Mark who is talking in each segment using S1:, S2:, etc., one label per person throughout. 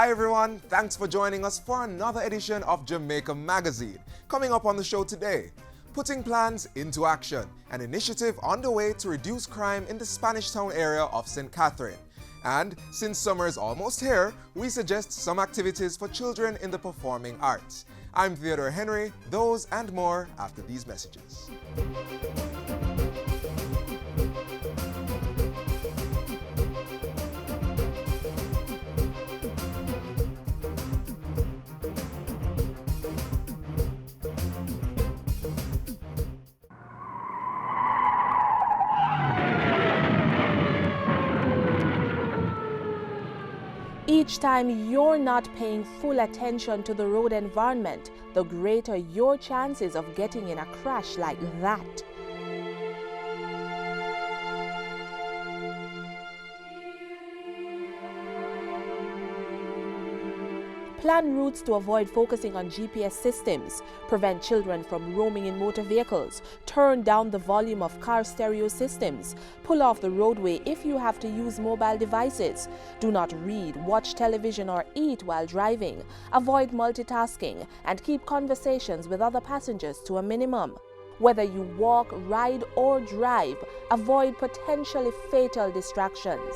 S1: Hi everyone, thanks for joining us for another edition of Jamaica Magazine. Coming up on the show today, putting plans into action, an initiative underway to reduce crime in the Spanish Town area of St. Catherine. And since summer is almost here, we suggest some activities for children in the performing arts. I'm Theodore Henry, those and more after these messages.
S2: Each time you're not paying full attention to the road environment, the greater your chances of getting in a crash like that. Plan routes to avoid focusing on GPS systems, prevent children from roaming in motor vehicles, turn down the volume of car stereo systems, pull off the roadway if you have to use mobile devices, do not read, watch television or eat while driving, avoid multitasking, and keep conversations with other passengers to a minimum. Whether you walk, ride or drive, avoid potentially fatal distractions.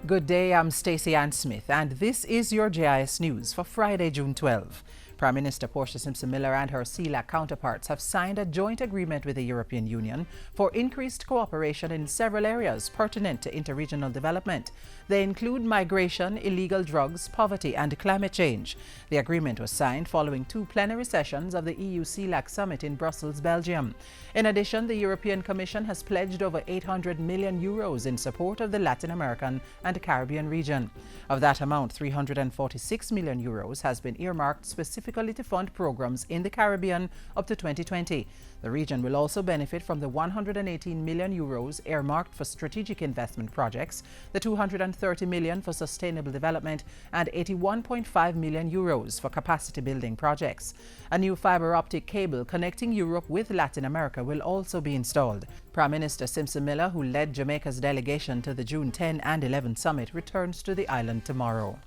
S3: Good day, I'm Stacey Ann Smith, and this is your JIS News for Friday, June 12. Prime Minister Portia Simpson Miller and her CELAC counterparts have signed a joint agreement with the European Union for increased cooperation in several areas pertinent to interregional development. They include migration, illegal drugs, poverty and climate change. The agreement was signed following 2 plenary sessions of the EU CELAC summit in Brussels, Belgium. In addition, the European Commission has pledged over €800 million in support of the Latin American and Caribbean region. Of that amount, €346 million has been earmarked specifically to fund programs in the Caribbean up to 2020. The region will also benefit from the €118 million earmarked for strategic investment projects, the €230 million for sustainable development, and €81.5 million for capacity building projects. A new fiber optic cable connecting Europe with Latin America will also be installed. Prime Minister Simpson Miller, who led Jamaica's delegation to the June 10 and 11 summit, returns to the island tomorrow.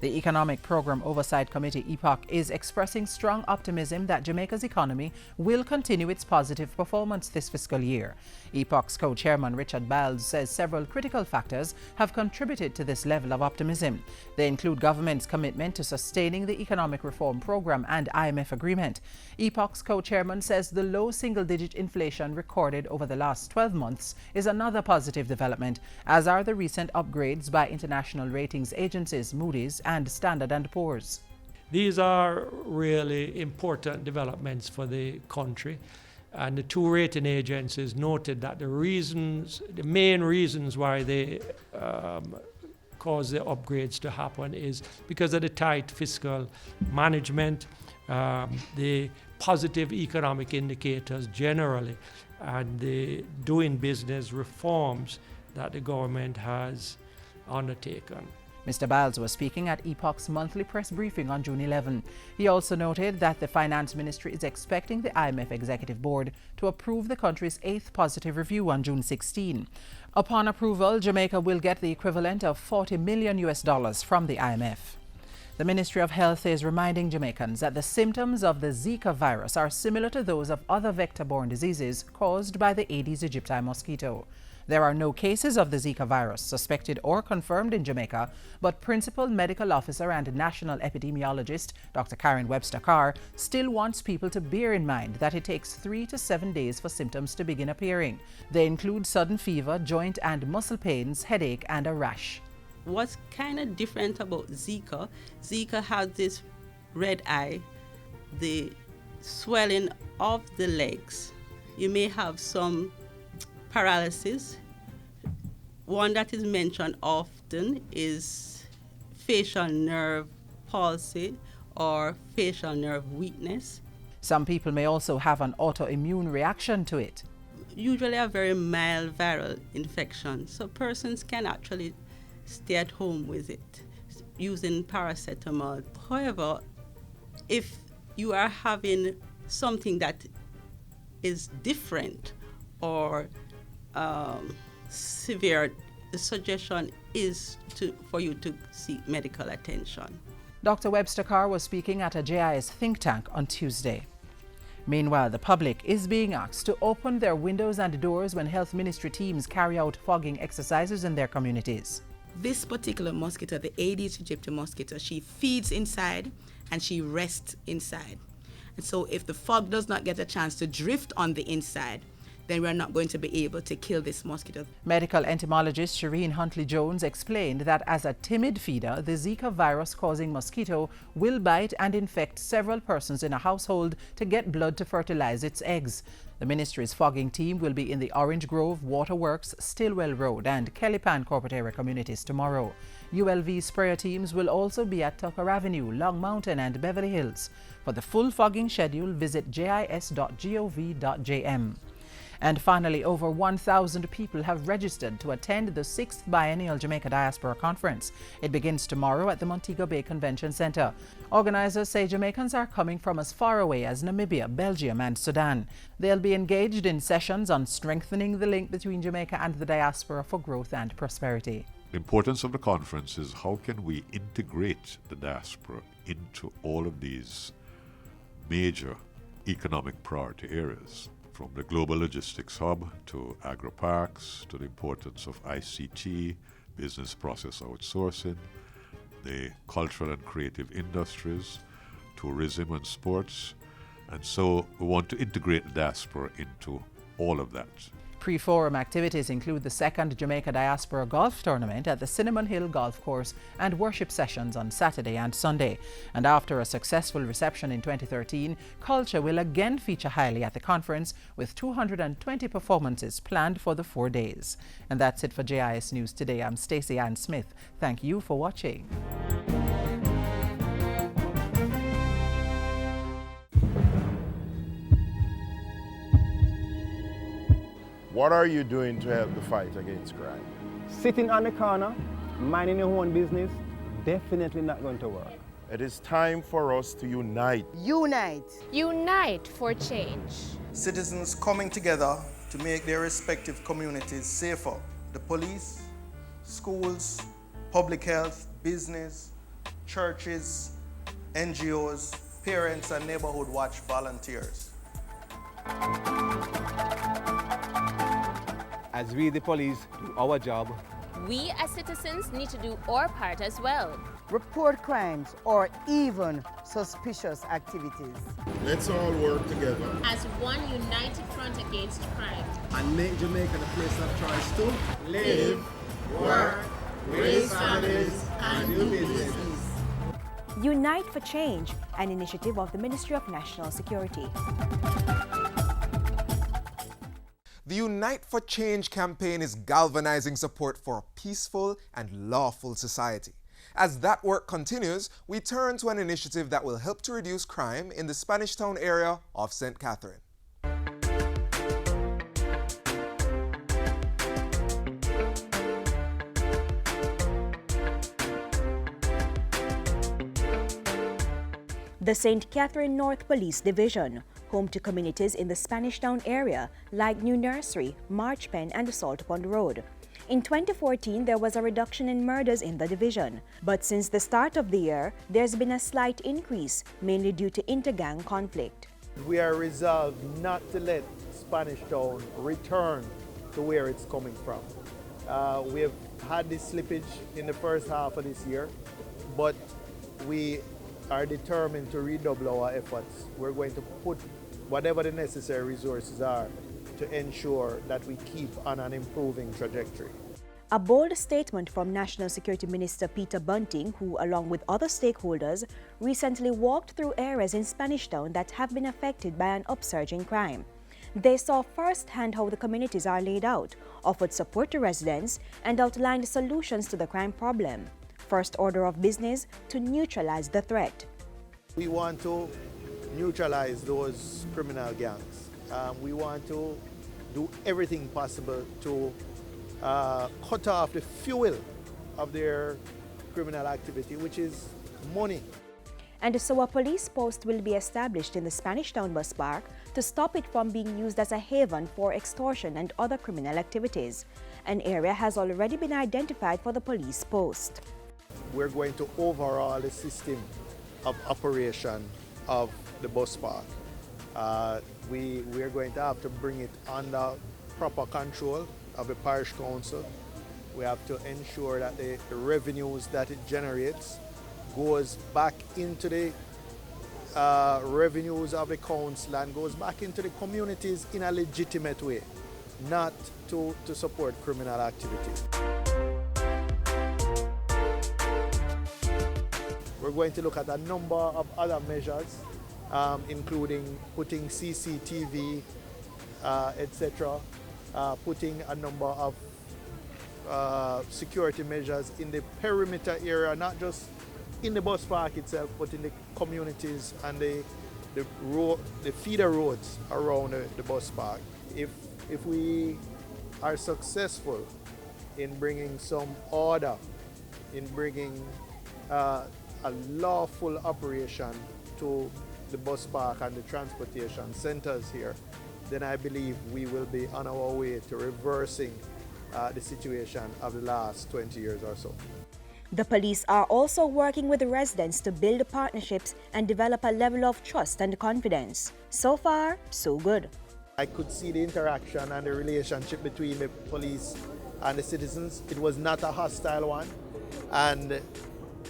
S3: The Economic Program Oversight Committee, EPOC, is expressing strong optimism that Jamaica's economy will continue its positive performance this fiscal year. EPOC's co-chairman Richard Biles says several critical factors have contributed to this level of optimism. They include government's commitment to sustaining the economic reform program and IMF agreement. EPOC's co-chairman says the low single-digit inflation recorded over the last 12 months is another positive development, as are the recent upgrades by international ratings agencies Moody's and Standard & Poor's.
S4: These are really important developments for the country, and the 2 rating agencies noted that the main reasons why they cause the upgrades to happen is because of the tight fiscal management, the positive economic indicators generally, and the doing business reforms that the government has undertaken.
S3: Mr. Biles was speaking at EPOC's monthly press briefing on June 11. He also noted that the Finance Ministry is expecting the IMF Executive Board to approve the country's 8th positive review on June 16. Upon approval, Jamaica will get the equivalent of $40 million from the IMF. The Ministry of Health is reminding Jamaicans that the symptoms of the Zika virus are similar to those of other vector-borne diseases caused by the Aedes aegypti mosquito. There are no cases of the Zika virus suspected or confirmed in Jamaica, but Principal Medical Officer and National Epidemiologist Dr. Karen Webster Carr still wants people to bear in mind that it takes 3 to 7 days for symptoms to begin appearing. They include sudden fever, joint and muscle pains, headache, and a rash.
S5: What's kind of different about Zika, Zika has this red eye, the swelling of the legs. You may have some paralysis. One that is mentioned often is facial nerve palsy or facial nerve weakness.
S3: Some people may also have an autoimmune reaction to it.
S5: Usually a very mild viral infection, so persons can actually stay at home with it using paracetamol. However, if you are having something that is different or severe, the suggestion is for you to seek medical attention.
S3: Dr. Webster Carr was speaking at a JIS think tank on Tuesday. Meanwhile, the public is being asked to open their windows and doors when health ministry teams carry out fogging exercises in their communities.
S6: This particular mosquito, the Aedes aegypti mosquito, she feeds inside and she rests inside. And so if the fog does not get a chance to drift on the inside, then we're not going to be able to kill this mosquito.
S3: Medical entomologist Shireen Huntley-Jones explained that as a timid feeder, the Zika virus-causing mosquito will bite and infect several persons in a household to get blood to fertilize its eggs. The ministry's fogging team will be in the Orange Grove, Waterworks, Stillwell Road and Kellypan corporate area communities tomorrow. ULV sprayer teams will also be at Tucker Avenue, Long Mountain and Beverly Hills. For the full fogging schedule, visit jis.gov.jm. And finally, over 1,000 people have registered to attend the 6th Biennial Jamaica Diaspora Conference. It begins tomorrow at the Montego Bay Convention Center. Organizers say Jamaicans are coming from as far away as Namibia, Belgium and Sudan. They'll be engaged in sessions on strengthening the link between Jamaica and the diaspora for growth and prosperity.
S7: The importance of the conference is how can we integrate the diaspora into all of these major economic priority areas, from the global logistics hub to agro-parks to the importance of ICT, business process outsourcing, the cultural and creative industries, tourism and sports. And so we want to integrate the diaspora into all of that.
S3: Pre-forum activities include the second Jamaica Diaspora Golf Tournament at the Cinnamon Hill Golf Course and worship sessions on Saturday and Sunday. And after a successful reception in 2013, culture will again feature highly at the conference with 220 performances planned for the 4 days. And that's it for JIS News Today. I'm Stacey Ann Smith. Thank you for watching.
S8: What are you doing to help the fight against crime?
S9: Sitting on the corner, minding your own business, definitely not going to work.
S8: It is time for us to unite.
S10: Unite.
S11: Unite for change.
S12: Citizens coming together to make their respective communities safer. The police, schools, public health, business, churches, NGOs, parents and neighborhood watch volunteers.
S9: As we, the police, do our job,
S11: we as citizens need to do our part as well.
S10: Report crimes or even suspicious activities.
S8: Let's all work together
S11: as one united front against crime.
S9: and make Jamaica the place of choice to
S10: Live, work, raise families, and do business.
S13: Unite for Change, an initiative of the Ministry of National Security.
S1: The Unite for Change campaign is galvanizing support for a peaceful and lawful society. As that work continues, we turn to an initiative that will help to reduce crime in the Spanish Town area of St. Catherine.
S13: The St. Catherine North Police Division, home to communities in the Spanish Town area like New Nursery, Marchpen and Salt Pond Road. In 2014, there was a reduction in murders in the division, but since the start of the year, there's been a slight increase, mainly due to inter-gang conflict.
S14: We are resolved not to let Spanish Town return to where it's coming from. We have had this slippage in the first half of this year, but we are determined to redouble our efforts. We're going to put whatever the necessary resources are to ensure that we keep on an improving trajectory.
S13: A bold statement from National Security Minister Peter Bunting, who, along with other stakeholders, recently walked through areas in Spanish Town that have been affected by an upsurge in crime. They saw firsthand how the communities are laid out, offered support to residents, and outlined solutions to the crime problem. First order of business to neutralize the threat.
S14: We want to neutralize those criminal gangs. We want to do everything possible to cut off the fuel of their criminal activity, which is money.
S13: And so a police post will be established in the Spanish Town bus park to stop it from being used as a haven for extortion and other criminal activities. An area has already been identified for the police post.
S14: We're going to overhaul the system of operation of the bus park. We're going to have to bring it under proper control of the parish council. We have to ensure that the revenues that it generates goes back into the revenues of the council and goes back into the communities in a legitimate way, not to support criminal activity. We're going to look at a number of other measures, including putting CCTV, etc., putting a number of security measures in the perimeter area, not just in the bus park itself, but in the communities and the feeder roads around the bus park. If we are successful in bringing some order, in bringing a lawful operation to the bus park and the transportation centers here, then I believe we will be on our way to reversing the situation of the last 20 years or so.
S13: The police are also working with the residents to build partnerships and develop a level of trust and confidence. So far, so good.
S14: I could see the interaction and the relationship between the police and the citizens. It was not a hostile one. And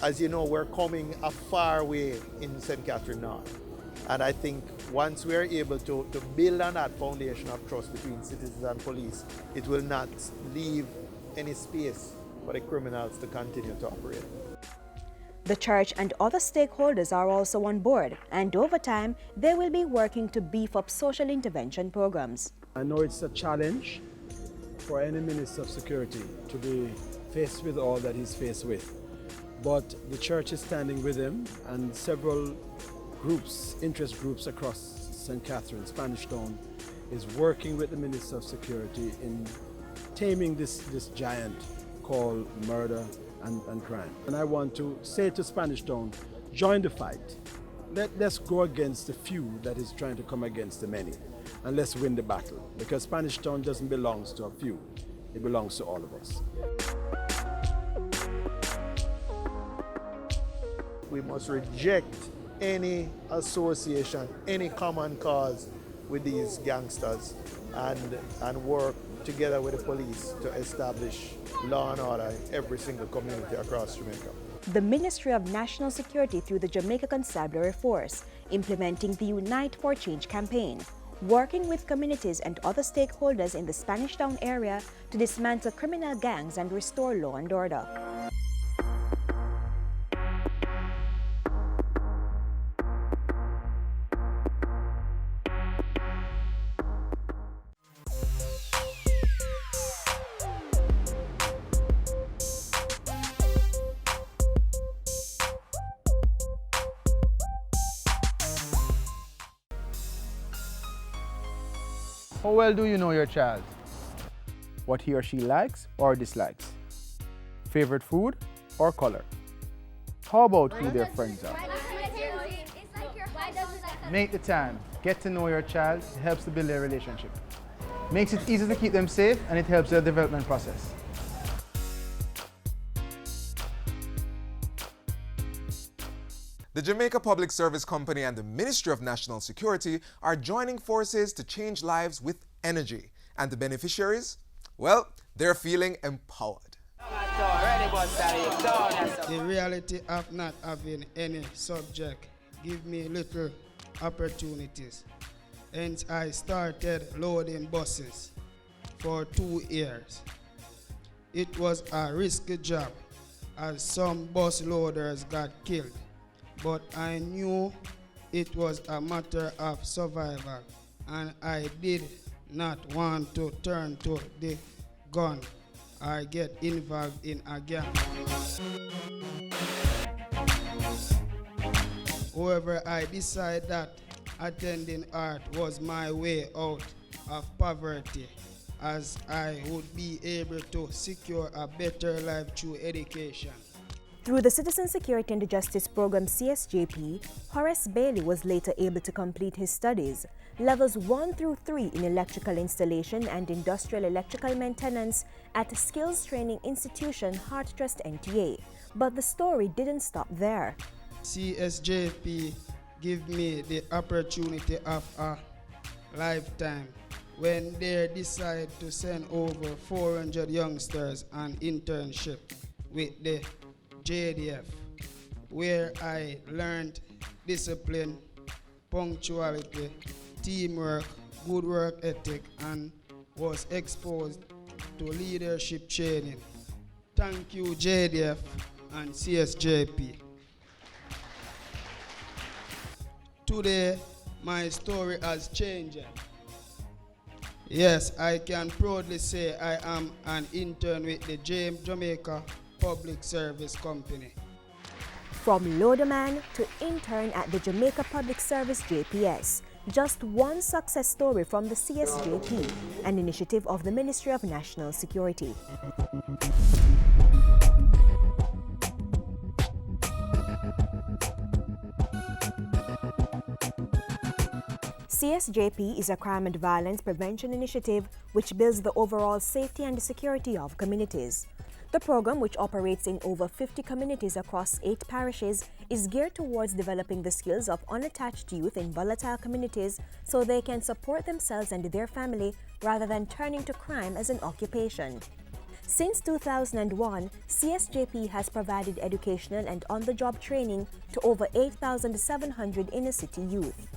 S14: as you know, we're coming a far way in St. Catherine North. And I think once we're able to build on that foundation of trust between citizens and police, it will not leave any space for the criminals to continue to operate.
S13: The church and other stakeholders are also on board, and over time, they will be working to beef up social intervention programs.
S9: I know it's a challenge for any Minister of Security to be faced with all that he's faced with, but the church is standing with him, and several groups, interest groups across St. Catherine, Spanish Town, is working with the Minister of Security in taming this giant called murder and crime. And I want to say to Spanish Town, join the fight. Let's go against the few that is trying to come against the many, and let's win the battle, because Spanish Town doesn't belong to a few, it belongs to all of us.
S14: We must reject any association, any common cause with these gangsters, and work together with the police to establish law and order in every single community across Jamaica.
S13: The Ministry of National Security through the Jamaica Constabulary Force implementing the Unite for Change campaign, working with communities and other stakeholders in the Spanish Town area to dismantle criminal gangs and restore law and order.
S9: How well do you know your child? What he or she likes or dislikes? Favorite food or color? How about who their friends are? Make the time. Get to know your child. It helps to build their relationship. Makes it easy to keep them safe, and it helps their development process.
S1: The Jamaica Public Service Company and the Ministry of National Security are joining forces to change lives with energy. And the beneficiaries? Well, they're feeling empowered.
S15: The reality of not having any subject give me little opportunities. Hence I started loading buses for 2 years. It was a risky job as some bus loaders got killed. But I knew it was a matter of survival, and I did not want to turn to the gun or get involved in a gang. However, I decided that attending art was my way out of poverty, as I would be able to secure a better life through education.
S13: Through the Citizen Security and Justice Program CSJP, Horace Bailey was later able to complete his studies, levels 1 through 3 in electrical installation and industrial electrical maintenance at Skills Training Institution Heart Trust NTA. But the story didn't stop there.
S15: CSJP gave me the opportunity of a lifetime when they decided to send over 400 youngsters on internship with the JDF, where I learned discipline, punctuality, teamwork, good work ethic, and was exposed to leadership training. Thank you, JDF and CSJP. Today, my story has changed. Yes, I can proudly say I am an intern with the Jamaica Public Service Company.
S13: From loaderman to intern at the Jamaica Public Service JPS, just one success story from the CSJP, an initiative of the Ministry of National Security. CSJP is a crime and violence prevention initiative which builds the overall safety and security of communities. The program, which operates in over 50 communities across 8 parishes, is geared towards developing the skills of unattached youth in volatile communities so they can support themselves and their family rather than turning to crime as an occupation. Since 2001, CSJP has provided educational and on-the-job training to over 8,700 inner-city youth.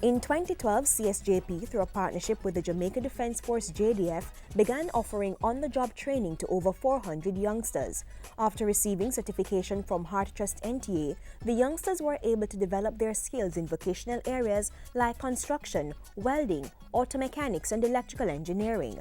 S13: In 2012, CSJP, through a partnership with the Jamaica Defence Force JDF, began offering on-the-job training to over 400 youngsters. After receiving certification from Heart Trust NTA, the youngsters were able to develop their skills in vocational areas like construction, welding, auto mechanics, and electrical engineering.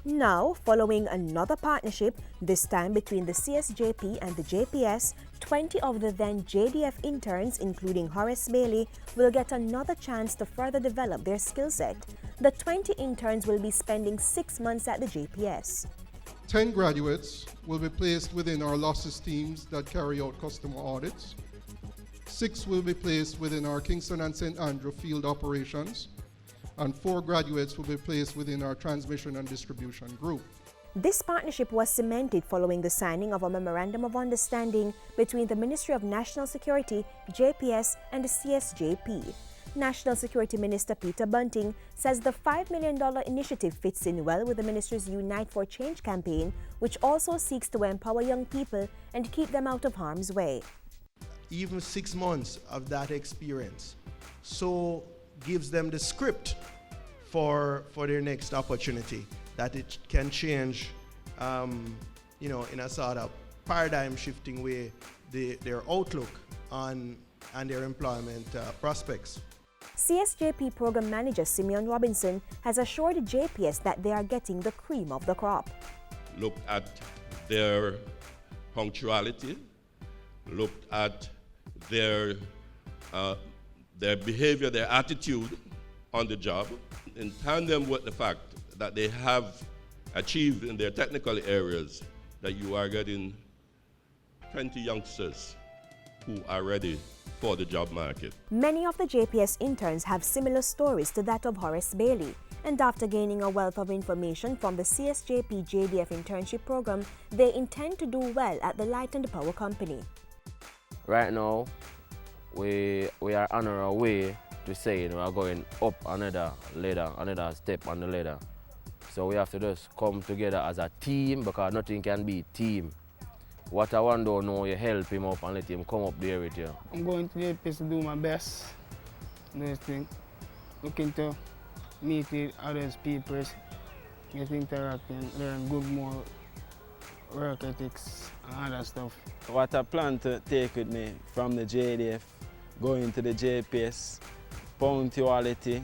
S13: Now, following another partnership, this time between the CSJP and the JPS, 20 of the then JDF interns, including Horace Bailey, will get another chance to further develop their skill set. The 20 interns will be spending 6 months at the JPS.
S16: 10 graduates will be placed within our losses teams that carry out customer audits. 6 will be placed within our Kingston and St. Andrew field operations, and 4 graduates will be placed within our transmission and distribution group.
S13: This partnership was cemented following the signing of a Memorandum of Understanding between the Ministry of National Security, JPS, and the CSJP. National Security Minister Peter Bunting says the $5 million initiative fits in well with the ministry's Unite for Change campaign, which also seeks to empower young people and keep them out of harm's way.
S12: Even 6 months of that experience so gives them the script for their next opportunity, that it can change, in a sort of paradigm shifting way, their outlook on their employment prospects.
S13: CSJP Program Manager Simeon Robinson has assured JPS that they are getting the cream of the crop.
S17: Looked at their punctuality, looked at their behavior, their attitude on the job, in tandem with the fact that they have achieved in their technical areas, that you are getting 20 youngsters who are ready for the job market.
S13: Many of the JPS interns have similar stories to that of Horace Bailey, and after gaining a wealth of information from the CSJP JDF internship program, they intend to do well at the Light and Power Company.
S18: Right now, we are on our way to saying we are going up another ladder, another step on the ladder. So we have to just come together as a team, because nothing can be team. What I want to know, you help him up and let him come up there with you.
S19: I'm going to JPS to do my best, those things. Looking to meet with other people, get interacting, learn good more work ethics and other stuff.
S20: What I plan to take with me from the JDF, going to the JPS, punctuality,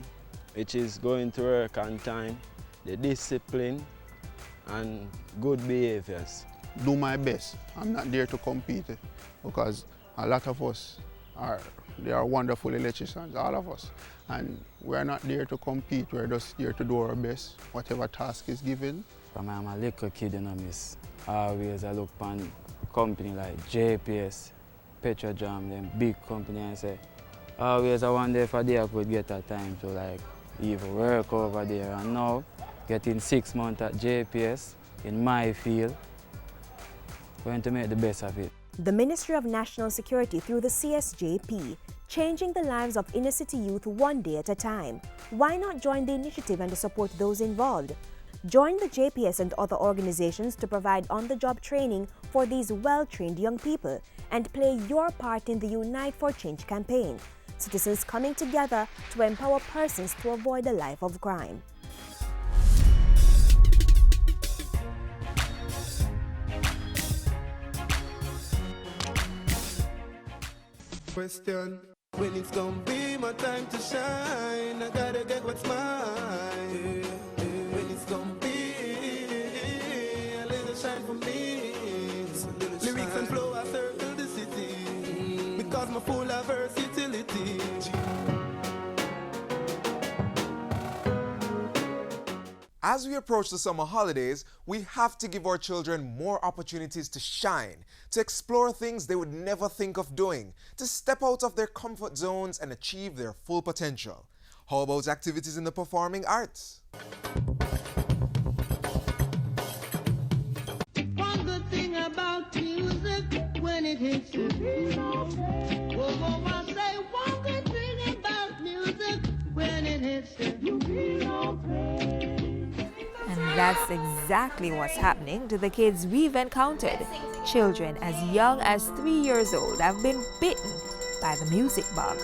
S20: which is going to work on time, the discipline, and good behaviors.
S21: Do my best. I'm not there to compete, because A lot of us they are wonderful electricians, all of us. And we're not there to compete, we're just there to do our best, whatever task is given.
S20: From I'm a little kid, miss. Always I look upon company like JPS, Petrojam, them big company, and say, always I wonder if a day I could get a time to like even work over there. And now, getting 6 months at JPS in my field, going to make the best of it.
S13: The Ministry of National Security through the CSJP, changing the lives of inner city youth one day at a time. Why not join the initiative and to support those involved? Join the JPS and other organizations to provide on-the-job training for these well-trained young people and play your part in the Unite for Change campaign. Citizens coming together to empower persons to avoid a life of crime.
S22: Question, when it's gonna be my time to shine, I gotta get what's mine. When it's gonna be a little shine for me. Lyrics and flow, I circle the city, because my full of versatility.
S1: As we approach the summer holidays, we have to give our children more opportunities to shine, to explore things they would never think of doing, to step out of their comfort zones and achieve their full potential. How about activities in the performing arts?
S10: One good thing about music, when it hits you, whoa, I say one good thing about music, when it hits you,
S2: And that's exactly what's happening to the kids we've encountered. Children as young as 3 years old have been bitten by the music bug.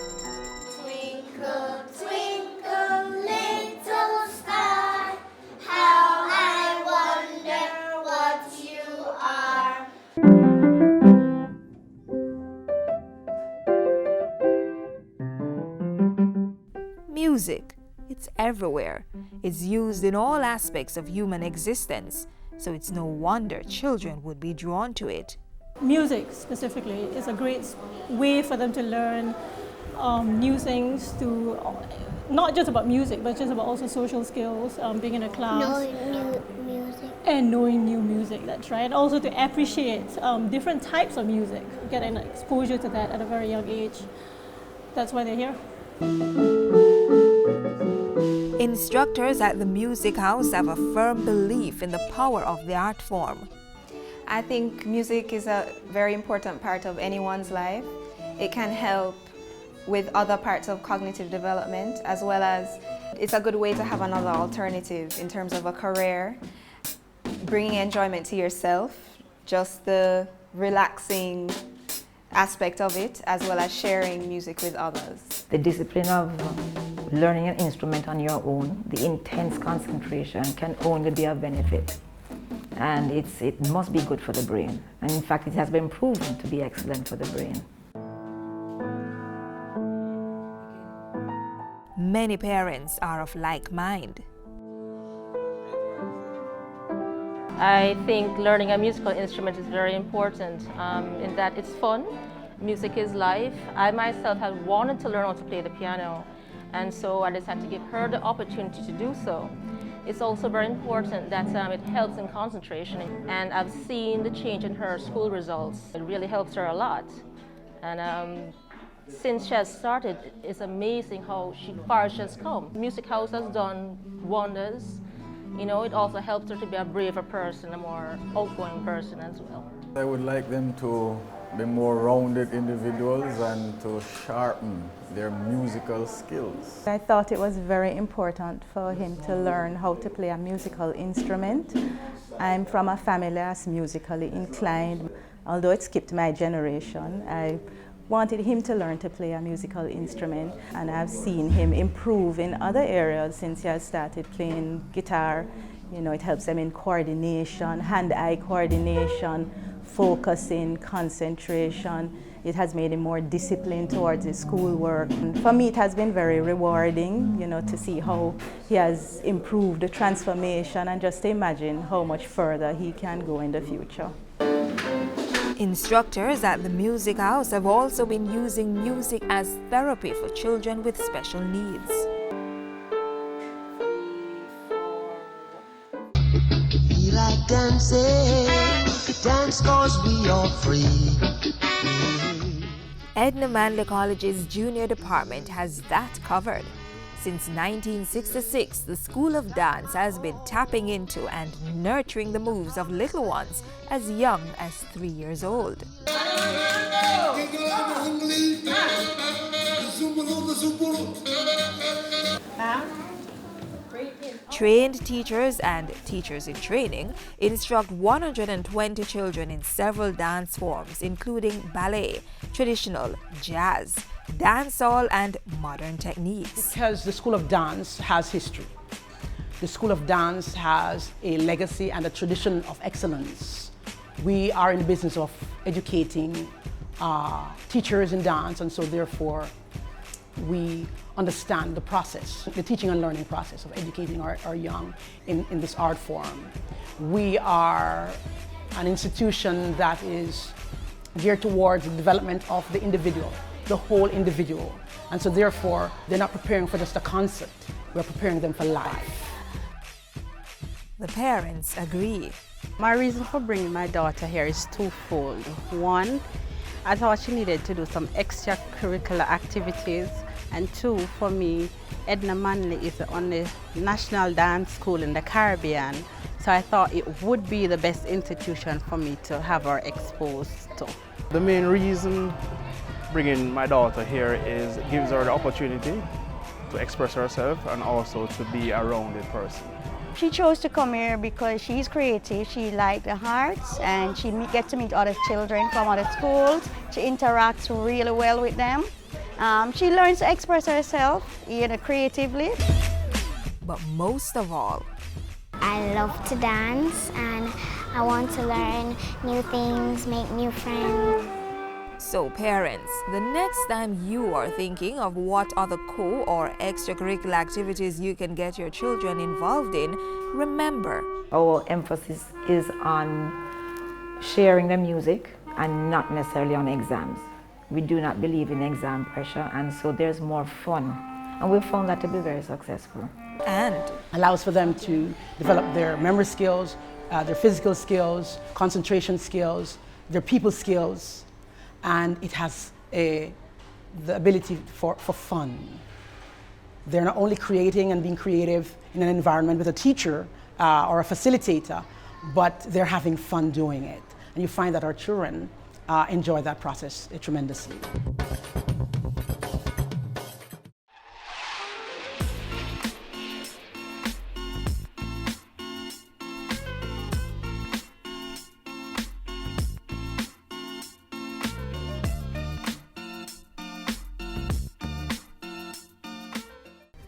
S10: Twinkle, twinkle, little star, how I wonder what you are.
S2: Music, it's everywhere. It's used in all aspects of human existence, so it's no wonder children would be drawn to it.
S23: Music specifically is a great way for them to learn new things, to not just about music, but just about also social skills, being in a class.
S10: Knowing new music.
S23: And knowing new music, that's right. And also to appreciate different types of music, get an exposure to that at a very young age. That's why they're here.
S2: Instructors at the Music House have a firm belief in the power of the art form.
S24: I think music is a very important part of anyone's life. It can help with other parts of cognitive development, as well as it's a good way to have another alternative in terms of a career, bringing enjoyment to yourself, just the relaxing aspect of it, as well as sharing music with others.
S25: The discipline of learning an instrument on your own, the intense concentration can only be of benefit. And it must be good for the brain. And in fact, it has been proven to be excellent for the brain.
S2: Many parents are of like mind.
S26: I think learning a musical instrument is very important in that it's fun. Music is life. I myself have wanted to learn how to play the piano, and so I decided to give her the opportunity to do so. It's also very important that it helps in concentration, and I've seen the change in her school results. It really helps her a lot. And since she has started, it's amazing how far she has come. Music House has done wonders. You know, it also helps her to be a braver person, a more outgoing person as well.
S27: I would like them to be more rounded individuals and to sharpen their musical skills.
S28: I thought it was very important for him to learn how to play a musical instrument. I'm from a family that's musically inclined. Although it skipped my generation, I wanted him to learn to play a musical instrument, and I've seen him improve in other areas since he has started playing guitar. You know, it helps him in coordination, hand-eye coordination, focusing, concentration. It has made him more disciplined towards his schoolwork. And for me, it has been very rewarding, you know, to see how he has improved the transformation and just to imagine how much further he can go in the future.
S3: Instructors at the Music House have also been using music as therapy for children with special needs.
S10: We like dancing, dance 'cause we are free.
S3: Edna Manley College's junior department has that covered. Since 1966, the School of Dance has been tapping into and nurturing the moves of little ones as young as 3 years old. Trained teachers and teachers in training instruct 120 children in several dance forms, including ballet, traditional, jazz, dancehall, and modern techniques.
S4: Because the School of Dance has history. The School of Dance has a legacy and a tradition of excellence. We are in the business of educating teachers in dance, and so therefore we understand the process, the teaching and learning process of educating our young in this art form. We are an institution that is geared towards the development of the individual, the whole individual. And so therefore, they're not preparing for just a concept, we're preparing them for life.
S3: The parents agree.
S5: My reason for bringing my daughter here is twofold. One, I thought she needed to do some extracurricular activities. And two, for me, Edna Manley is the only national dance school in the Caribbean. So I thought it would be the best institution for me to have her exposed to.
S6: The main reason bringing my daughter here is it gives her the opportunity to express herself and also to be a rounded person.
S7: She chose to come here because she's creative, she likes the arts, and she gets to meet other children from other schools. She interacts really well with them. She learns to express herself, creatively.
S3: But most of all,
S8: I love to dance and I want to learn new things, make new friends.
S3: So parents, the next time you are thinking of what other co- or extracurricular activities you can get your children involved in, remember,
S25: our emphasis is on sharing the music and not necessarily on exams. We do not believe in exam pressure, and so there's more fun. And we've found that to be very successful.
S4: And allows for them to develop their memory skills, their physical skills, concentration skills, their people skills, and it has the ability for fun. They're not only creating and being creative in an environment with a teacher or a facilitator, but they're having fun doing it. And you find that our children enjoy that process tremendously.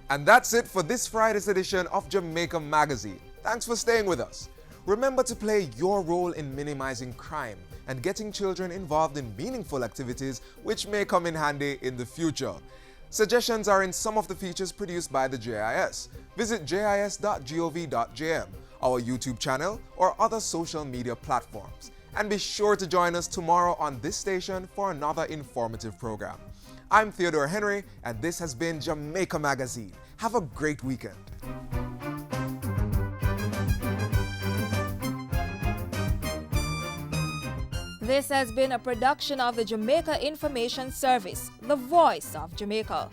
S1: And that's it for this Friday's edition of Jamaica Magazine. Thanks for staying with us. Remember to play your role in minimizing crime and getting children involved in meaningful activities which may come in handy in the future. Suggestions are in some of the features produced by the JIS. Visit jis.gov.jm, our YouTube channel, or other social media platforms. And be sure to join us tomorrow on this station for another informative program. I'm Theodore Henry, and this has been Jamaica Magazine. Have a great weekend.
S3: This has been a production of the Jamaica Information Service, the voice of Jamaica.